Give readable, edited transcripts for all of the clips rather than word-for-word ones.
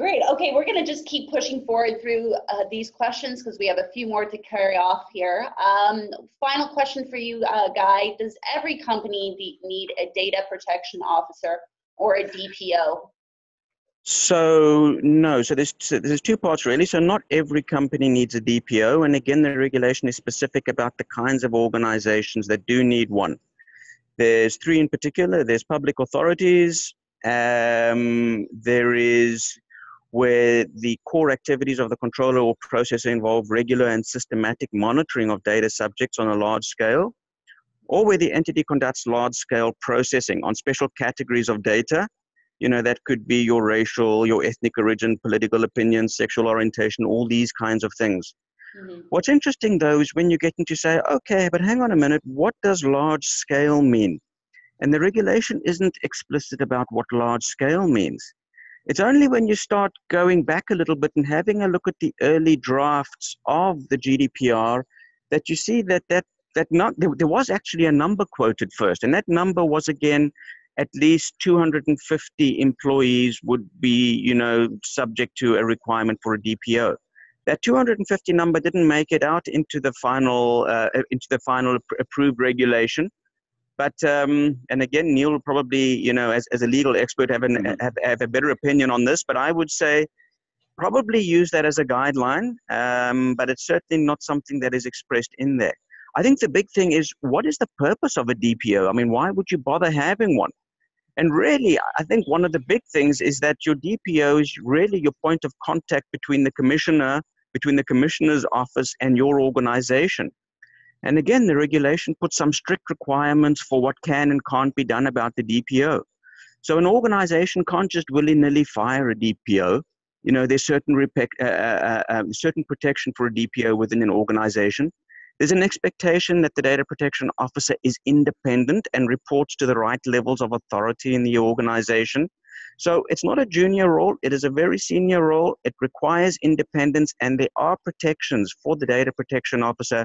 Great. Okay, we're going to just keep pushing forward through these questions because we have a few more to carry off here. Final question for you, Guy. Does every company need a data protection officer or a DPO? So no, so there's two parts really. So not every company needs a DPO, and again, the regulation is specific about the kinds of organizations that do need one. There's three in particular. There's public authorities. There is where the core activities of the controller or processor involve regular and systematic monitoring of data subjects on a large scale, or where the entity conducts large-scale processing on special categories of data. You know, that could be your racial, your ethnic origin, political opinion, sexual orientation, all these kinds of things. Mm-hmm. What's interesting, though, is when you get into say, okay, but hang on a minute, what does large scale mean? And the regulation isn't explicit about what large scale means. It's only when you start going back a little bit and having a look at the early drafts of the GDPR that you see that there was actually a number quoted first, and that number was, again, at least 250 employees would be, you know, subject to a requirement for a DPO. That 250 number didn't make it out into the final approved regulation. But and again, Neil will probably, you know, as a legal expert, have a better opinion on this. But I would say probably use that as a guideline. But it's certainly not something that is expressed in there. I think the big thing is, what is the purpose of a DPO? I mean, why would you bother having one? And really, I think one of the big things is that your DPO is really your point of contact between the commissioner, between the commissioner's office and your organization. And again, the regulation puts some strict requirements for what can and can't be done about the DPO. So an organization can't just willy-nilly fire a DPO. You know, there's certain protection for a DPO within an organization. There's an expectation that the data protection officer is independent and reports to the right levels of authority in the organization. So it's not a junior role, it is a very senior role. It requires independence, and there are protections for the data protection officer.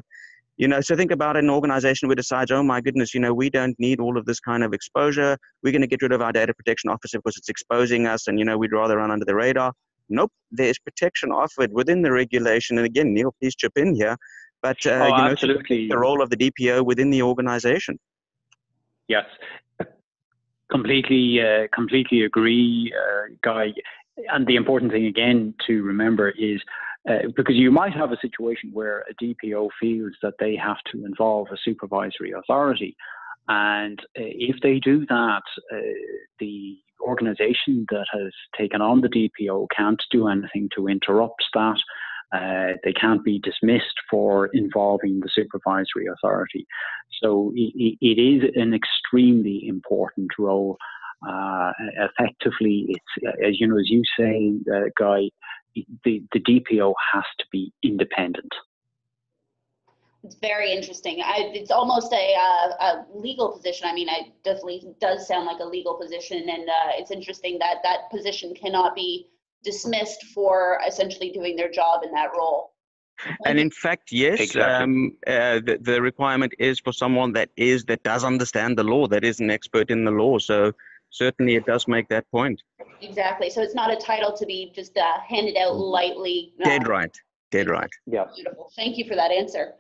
You know, so think about an organization who decides, oh my goodness, you know, we don't need all of this kind of exposure. We're going to get rid of our data protection officer because it's exposing us, and, you know, we'd rather run under the radar. Nope, there's protection offered within the regulation. And again, Neil, please chip in here. But, you know, absolutely. The role of the DPO within the organization. Yes, completely agree, Guy. And the important thing, again, to remember is, because you might have a situation where a DPO feels that they have to involve a supervisory authority. And if they do that, the organization that has taken on the DPO can't do anything to interrupt that. They can't be dismissed for involving the supervisory authority. So it is an extremely important role. Effectively, it's, as you know, as you say, Guy, the DPO has to be independent. It's very interesting. It's almost a legal position. I mean, it definitely does sound like a legal position, and it's interesting that that position cannot be dismissed for essentially doing their job in that role. And in fact, yes, exactly. The requirement is for someone that does understand the law, that is an expert in the law. So certainly it does make that point. Exactly. So it's not a title to be just handed out lightly. Dead right. Dead right. Yeah. Beautiful. Thank you for that answer.